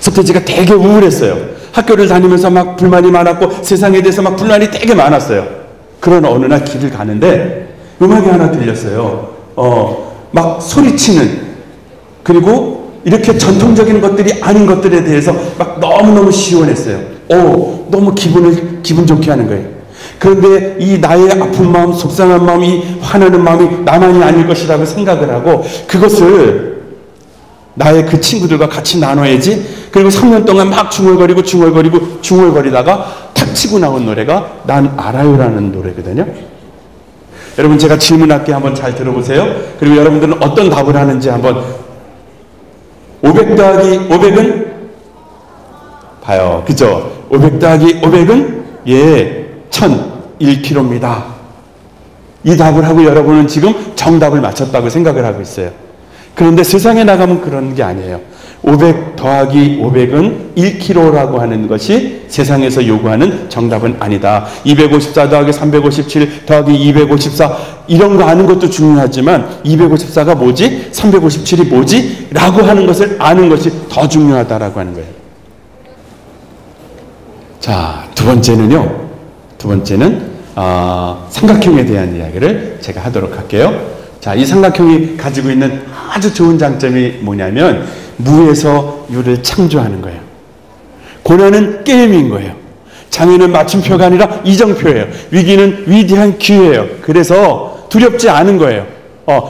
서태지가 되게 우울했어요. 학교를 다니면서 막 불만이 많았고 세상에 대해서 막 불만이 되게 많았어요. 그런 어느 날 길을 가는데 음악이 하나 들렸어요. 막 소리치는, 그리고 이렇게 전통적인 것들이 아닌 것들에 대해서 막 너무너무 시원했어요. 너무 기분 좋게 하는 거예요. 그런데 이 나의 아픈 마음, 속상한 마음, 이 화나는 마음이 나만이 아닐 것이라고 생각을 하고 그것을 나의 그 친구들과 같이 나눠야지. 그리고 3년 동안 막 중얼거리다가 탁 치고 나온 노래가 난 알아요라는 노래거든요. 여러분, 제가 질문할게 한번 잘 들어보세요. 그리고 여러분들은 어떤 답을 하는지 한번. 500 더하기 500은? 봐요. 그죠? 500 더하기 500은? 1001km입니다. 이 답을 하고 여러분은 지금 정답을 맞췄다고 생각을 하고 있어요. 그런데 세상에 나가면 그런 게 아니에요. 500 더하기 500은 1km라고 하는 것이 세상에서 요구하는 정답은 아니다. 254 더하기 357 더하기 254 이런 거 아는 것도 중요하지만 254가 뭐지? 357이 뭐지? 라고 하는 것을 아는 것이 더 중요하다라고 하는 거예요. 자, 두 번째는 삼각형에 대한 이야기를 제가 하도록 할게요. 자, 이 삼각형이 가지고 있는 아주 좋은 장점이 뭐냐면 무에서 유를 창조하는 거예요. 고난은 게임인 거예요. 장애는 맞춤표가 아니라 이정표예요. 위기는 위대한 기회예요. 그래서 두렵지 않은 거예요.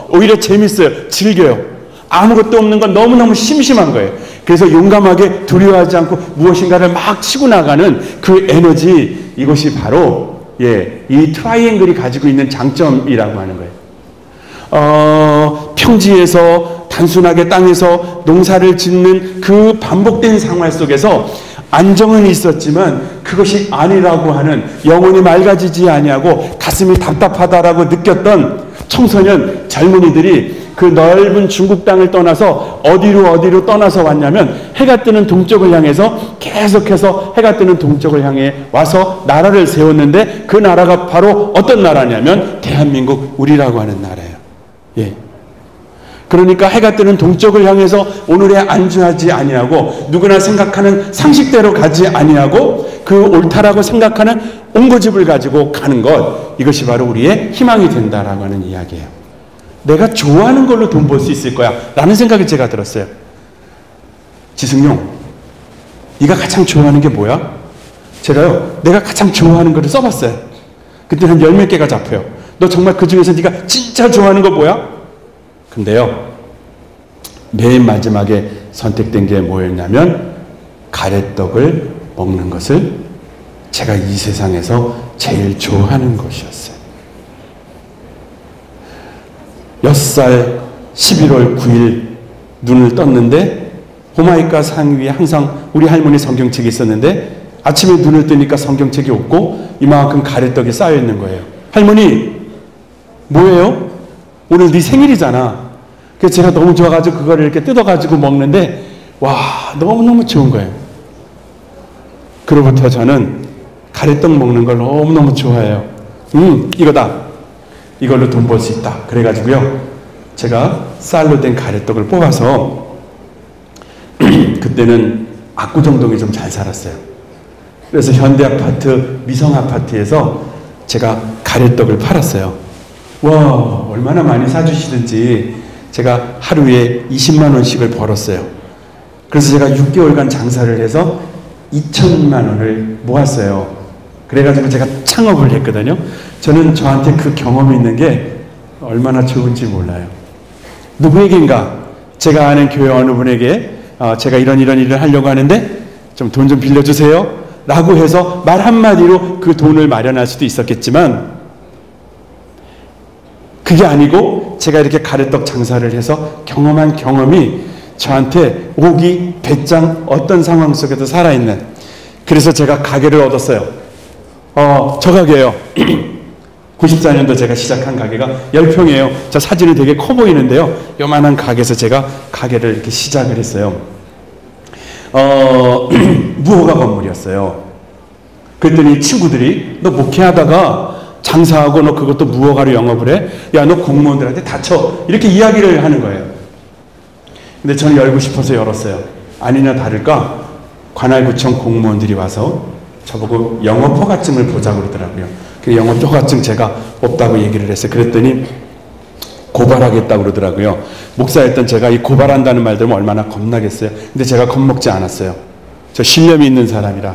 오히려 재밌어요. 즐겨요. 아무것도 없는 건 너무너무 심심한 거예요. 그래서 용감하게 두려워하지 않고 무엇인가를 막 치고 나가는 그 에너지, 이것이 바로 이 트라이앵글이 가지고 있는 장점이라고 하는 거예요. 평지에서 단순하게 땅에서 농사를 짓는 그 반복된 생활 속에서 안정은 있었지만 그것이 아니라고 하는, 영혼이 맑아지지 아니하고 가슴이 답답하다라고 느꼈던 청소년 젊은이들이 그 넓은 중국 땅을 떠나서 어디로 떠나서 왔냐면 해가 뜨는 동쪽을 향해서 계속해서 해가 뜨는 동쪽을 향해 와서 나라를 세웠는데 그 나라가 바로 어떤 나라냐면 대한민국, 우리라고 하는 나라예요. 그러니까 해가 뜨는 동쪽을 향해서 오늘에 안주하지 아니하고 누구나 생각하는 상식대로 가지 아니하고 그 옳다라고 생각하는 옹고집을 가지고 가는 것, 이것이 바로 우리의 희망이 된다라고 하는 이야기예요. 내가 좋아하는 걸로 돈 벌 수 있을 거야 라는 생각이 제가 들었어요. 지승용, 네가 가장 좋아하는 게 뭐야? 제가요, 내가 가장 좋아하는 거를 써봤어요. 그때 한 10몇 개가 잡혀요. 너 정말 그 중에서 네가 진짜 좋아하는 거 뭐야? 근데요, 맨 마지막에 선택된 게 뭐였냐면 가래떡을 먹는 것을 제가 이 세상에서 제일 좋아하는 것이었어요. 6살 11월 9일 눈을 떴는데 호마이카 상 위에 항상 우리 할머니 성경책이 있었는데 아침에 눈을 뜨니까 성경책이 없고 이만큼 가래떡이 쌓여 있는 거예요. 할머니, 뭐예요? 오늘 네 생일이잖아. 그래서 제가 너무 좋아가지고 그거를 이렇게 뜯어가지고 먹는데 와, 너무너무 좋은 거예요. 그로부터 저는 가래떡 먹는 걸 너무너무 좋아해요. 이거다. 이걸로 돈 벌 수 있다. 그래가지고요, 제가 쌀로 된 가래떡을 뽑아서 그때는 압구정동에 좀 잘 살았어요. 그래서 현대아파트, 미성아파트에서 제가 가래떡을 팔았어요. 와, 얼마나 많이 사주시든지 제가 하루에 20만 원씩을 벌었어요. 그래서 제가 6개월간 장사를 해서 2천만 원을 모았어요. 그래가지고 제가 창업을 했거든요. 저는 저한테 그 경험이 있는 게 얼마나 좋은지 몰라요. 누구에게인가, 제가 아는 교회 어느 분에게 제가 이런 일을 하려고 하는데 좀 돈 좀 빌려주세요 라고 해서 말 한마디로 그 돈을 마련할 수도 있었겠지만 그게 아니고 제가 이렇게 가래떡 장사를 해서 경험한 경험이 저한테 오기 배짱 어떤 상황 속에도 살아있는, 그래서 제가 가게를 얻었어요. 저 가게요. 94년도 제가 시작한 가게가 10평이에요. 저 사진이 되게 커 보이는데요. 요만한 가게에서 제가 가게를 이렇게 시작을 했어요. 무허가 건물이었어요. 그랬더니 친구들이 너 목회하다가 장사하고 너 그것도 무허가로 영업을 해? 야, 너 공무원들한테 다쳐. 이렇게 이야기를 하는 거예요. 근데 저는 열고 싶어서 열었어요. 아니나 다를까 관할구청 공무원들이 와서 저보고 영업 허가증을 보자고 그러더라고요. 그 영업 허가증 제가 없다고 얘기를 했어요. 그랬더니 고발하겠다고 그러더라고요. 목사였던 제가 이 고발한다는 말 들으면 얼마나 겁나겠어요. 근데 제가 겁먹지 않았어요. 저 신념이 있는 사람이라.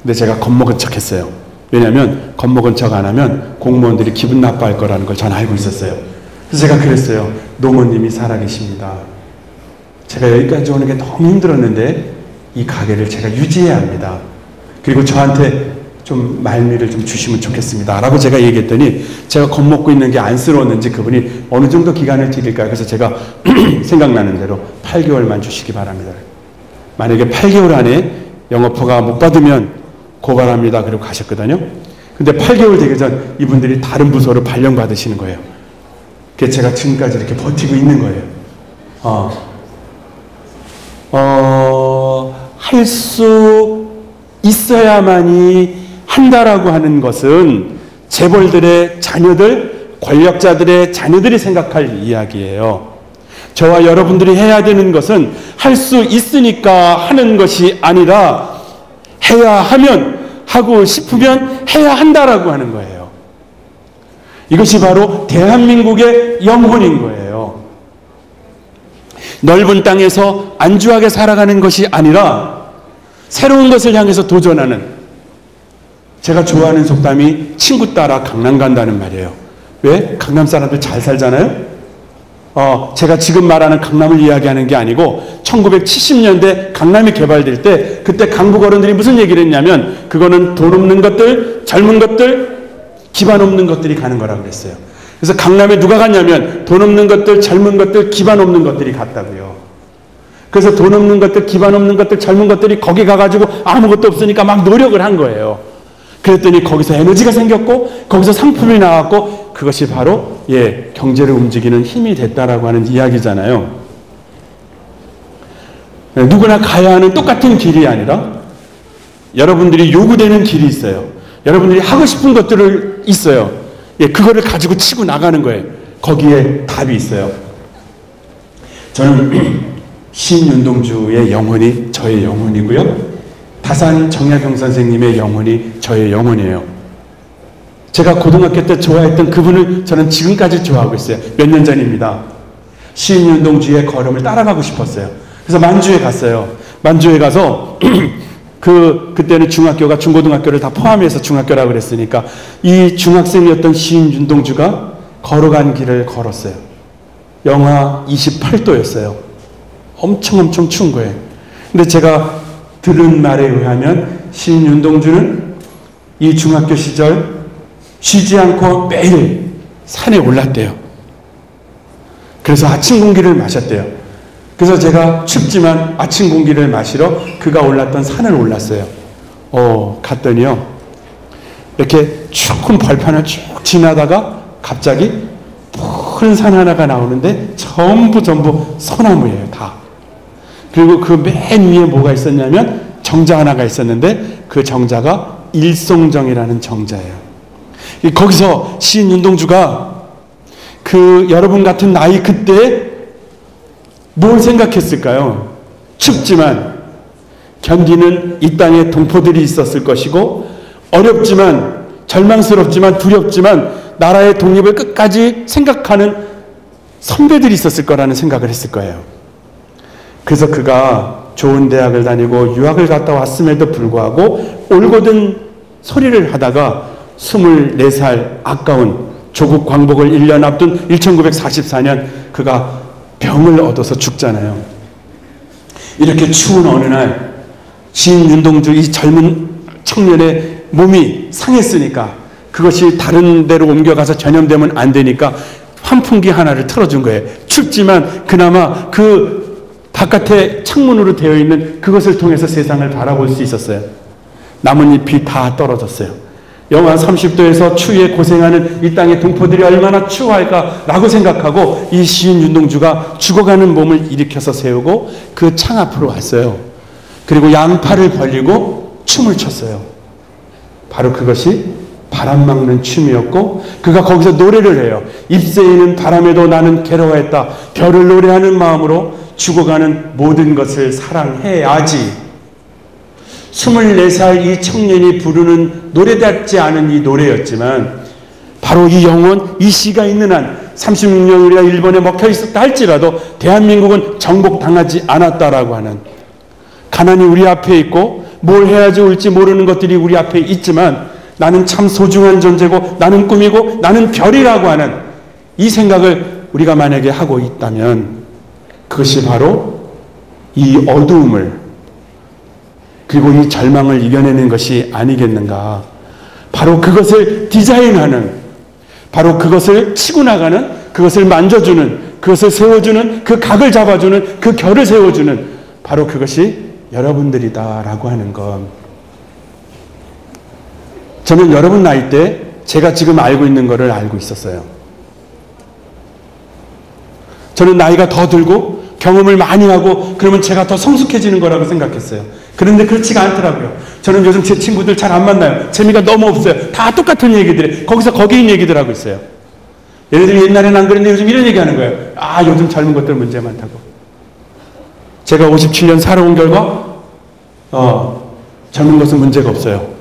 근데 제가 겁먹은 척 했어요. 왜냐하면 겁먹은 척 안 하면 공무원들이 기분 나빠할 거라는 걸 전 알고 있었어요. 그래서 제가 그랬어요. 노무님이 살아계십니다. 제가 여기까지 오는 게 너무 힘들었는데 이 가게를 제가 유지해야 합니다. 그리고 저한테 좀 말미를 좀 주시면 좋겠습니다. 라고 제가 얘기했더니 제가 겁먹고 있는 게 안쓰러웠는지 그분이 어느 정도 기간을 드릴까요? 그래서 제가 생각나는 대로 8개월만 주시기 바랍니다. 만약에 8개월 안에 영업허가 못 받으면 고발합니다. 그리고 가셨거든요. 근데 8개월 되기 전 이분들이 다른 부서로 발령받으시는 거예요. 그래서 제가 지금까지 이렇게 버티고 있는 거예요. 할 수 있어야만이 한다라고 하는 것은 재벌들의 자녀들, 권력자들의 자녀들이 생각할 이야기예요. 저와 여러분들이 해야 되는 것은 할 수 있으니까 하는 것이 아니라 해야 하면, 하고 싶으면 해야 한다라고 하는 거예요. 이것이 바로 대한민국의 영혼인 거예요. 넓은 땅에서 안주하게 살아가는 것이 아니라 새로운 것을 향해서 도전하는, 제가 좋아하는 속담이 친구 따라 강남 간다는 말이에요. 왜? 강남 사람들 잘 살잖아요? 제가 지금 말하는 강남을 이야기하는 게 아니고 1970년대 강남이 개발될 때 그때 강북 어른들이 무슨 얘기를 했냐면 그거는 돈 없는 것들, 젊은 것들, 기반 없는 것들이 가는 거라고 그랬어요. 그래서 강남에 누가 갔냐면 돈 없는 것들, 젊은 것들, 기반 없는 것들이 갔다고요. 그래서 돈 없는 것들, 기반 없는 것들, 젊은 것들이 거기 가가지고 아무것도 없으니까 막 노력을 한 거예요. 그랬더니 거기서 에너지가 생겼고 거기서 상품이 나왔고 그것이 바로 경제를 움직이는 힘이 됐다라고 하는 이야기잖아요. 누구나 가야 하는 똑같은 길이 아니라 여러분들이 요구되는 길이 있어요. 여러분들이 하고 싶은 것들을 있어요. 그거를 가지고 치고 나가는 거예요. 거기에 답이 있어요. 저는 신윤동주의 영혼이 저의 영혼이고요. 다산 정약용 선생님의 영혼이 저의 영혼이에요. 제가 고등학교 때 좋아했던 그분을 저는 지금까지 좋아하고 있어요. 몇 년 전입니다. 신윤동주의 걸음을 따라가고 싶었어요. 그래서 만주에 갔어요. 만주에 가서 그때는 중학교가 중고등학교를 다 포함해서 중학교라고 그랬으니까 이 중학생이었던 신윤동주가 걸어간 길을 걸었어요. 영하 28도였어요. 엄청 추운 거예요. 근데 제가 들은 말에 의하면 신윤동주는 이 중학교 시절 쉬지 않고 매일 산에 올랐대요. 그래서 아침 공기를 마셨대요. 그래서 제가 춥지만 아침 공기를 마시러 그가 올랐던 산을 올랐어요. 갔더니요. 이렇게 큰 벌판을 쭉 지나다가 갑자기 푸른 산 하나가 나오는데 전부 소나무예요. 다. 그리고 그 맨 위에 뭐가 있었냐면 정자 하나가 있었는데 그 정자가 일송정이라는 정자예요. 거기서 신윤동주가 여러분 같은 나이 그때 뭘 생각했을까요? 춥지만 견디는 이 땅에 동포들이 있었을 것이고 어렵지만 절망스럽지만 두렵지만 나라의 독립을 끝까지 생각하는 선배들이 있었을 거라는 생각을 했을 거예요. 그래서 그가 좋은 대학을 다니고 유학을 갔다 왔음에도 불구하고 올곧은 소리를 하다가 24살 아까운 조국 광복을 1년 앞둔 1944년 그가 병을 얻어서 죽잖아요. 이렇게 추운 어느 날 신윤동주 이 젊은 청년의 몸이 상했으니까 그것이 다른 데로 옮겨가서 전염되면 안 되니까 환풍기 하나를 틀어준 거예요. 춥지만 그나마 그 바깥에 창문으로 되어 있는 그것을 통해서 세상을 바라볼 수 있었어요. 나뭇잎이 다 떨어졌어요. 영하 30도에서 추위에 고생하는 이 땅의 동포들이 얼마나 추워할까라고 생각하고 이 신윤동주가 죽어가는 몸을 일으켜서 세우고 그 창 앞으로 왔어요. 그리고 양팔을 벌리고 춤을 췄어요. 바로 그것이 바람 막는 춤이었고 그가 거기서 노래를 해요. 잎새이는 바람에도 나는 괴로워했다. 별을 노래하는 마음으로 죽어가는 모든 것을 사랑해야지. 24살 이 청년이 부르는 노래답지 않은 이 노래였지만 바로 이 영혼, 이 씨가 있는 한 36년 우리가 일본에 먹혀 있었다 할지라도 대한민국은 정복당하지 않았다라고 하는, 가난이 우리 앞에 있고 뭘 해야 좋을지 모르는 것들이 우리 앞에 있지만 나는 참 소중한 존재고 나는 꿈이고 나는 별이라고 하는 이 생각을 우리가 만약에 하고 있다면 그것이 바로 이 어두움을 그리고 이 절망을 이겨내는 것이 아니겠는가. 바로 그것을 디자인하는, 바로 그것을 치고 나가는, 그것을 만져주는, 그것을 세워주는, 그 각을 잡아주는, 그 결을 세워주는 바로 그것이 여러분들이다라고 하는 것. 저는 여러분 나이 때 제가 지금 알고 있는 것을 알고 있었어요. 저는 나이가 더 들고 경험을 많이 하고 그러면 제가 더 성숙해지는 거라고 생각했어요. 그런데 그렇지가 않더라고요. 저는 요즘 제 친구들 잘 안 만나요. 재미가 너무 없어요. 다 똑같은 얘기들이 거기서 거기인 얘기들 하고 있어요. 얘네들이 옛날에는 안 그랬는데 요즘 이런 얘기하는 거예요. 아, 요즘 젊은 것들 문제 많다고. 제가 57년 살아온 결과 젊은 것은 문제가 없어요.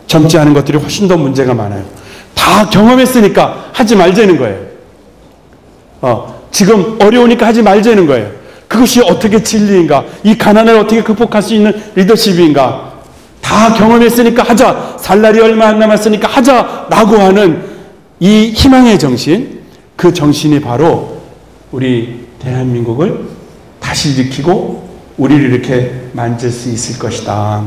젊지 않은 것들이 훨씬 더 문제가 많아요. 다 경험했으니까 하지 말자는 거예요. 지금 어려우니까 하지 말자는 거예요. 그것이 어떻게 진리인가? 이 가난을 어떻게 극복할 수 있는 리더십인가? 다 경험했으니까 하자. 살 날이 얼마 안 남았으니까 하자라고 하는 이 희망의 정신, 그 정신이 바로 우리 대한민국을 다시 일으키고 우리를 이렇게 만질 수 있을 것이다.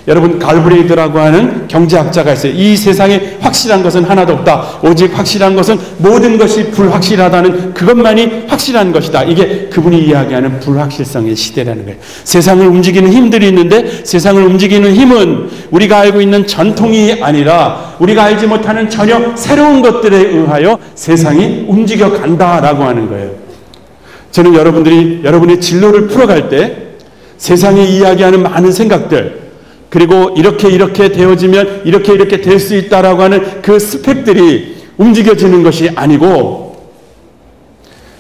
여러분, 갈브레이드라고 하는 경제학자가 있어요. 이 세상에 확실한 것은 하나도 없다. 오직 확실한 것은 모든 것이 불확실하다는 그것만이 확실한 것이다. 이게 그분이 이야기하는 불확실성의 시대라는 거예요. 세상을 움직이는 힘들이 있는데 세상을 움직이는 힘은 우리가 알고 있는 전통이 아니라 우리가 알지 못하는 전혀 새로운 것들에 의하여 세상이 움직여 간다라고 하는 거예요. 저는 여러분의 진로를 풀어갈 때 세상이 이야기하는 많은 생각들, 그리고 이렇게 되어지면 이렇게 될 수 있다라고 하는 그 스펙들이 움직여지는 것이 아니고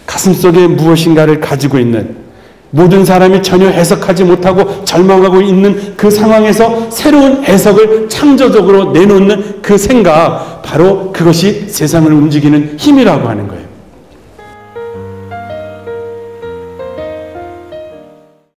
가슴속에 무엇인가를 가지고 있는, 모든 사람이 전혀 해석하지 못하고 절망하고 있는 그 상황에서 새로운 해석을 창조적으로 내놓는 그 생각, 바로 그것이 세상을 움직이는 힘이라고 하는 거예요.